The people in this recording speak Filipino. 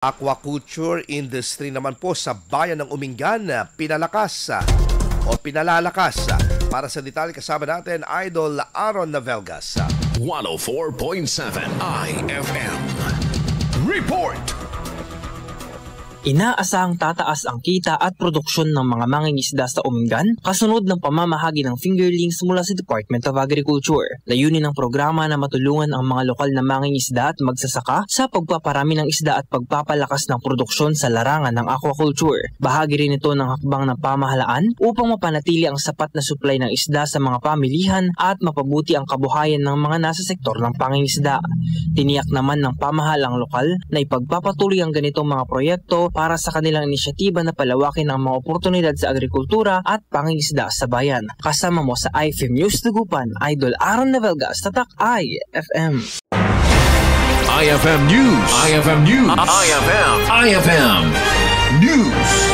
Aquaculture industry naman po sa bayan ng Umingan pinalalakas. Para sa detalye kasama natin, Idol Aaron Navelgas. 104.7 IFM Report. Inaasahang tataas ang kita at produksyon ng mga mangingisda sa Umingan kasunod ng pamamahagi ng fingerlings mula sa Department of Agriculture. Layunin ng programa na matulungan ang mga lokal na mangingisda at magsasaka sa pagpaparami ng isda at pagpapalakas ng produksyon sa larangan ng aquaculture. Bahagi rin ito ng hakbang ng pamahalaan upang mapanatili ang sapat na supply ng isda sa mga pamilihan at mapabuti ang kabuhayan ng mga nasa sektor ng pangingisda. Tiniyak naman ng pamahalang lokal na ipagpapatuloy ang ganitong mga proyekto para sa kanilang inisyatiba na palawakin ang mga oportunidad sa agrikultura at pangingisda sa bayan. Kasama mo sa IFM News Tugupan, Idol Aaron Navelgas, Tatak IFM. IFM News. IFM News. IFM News.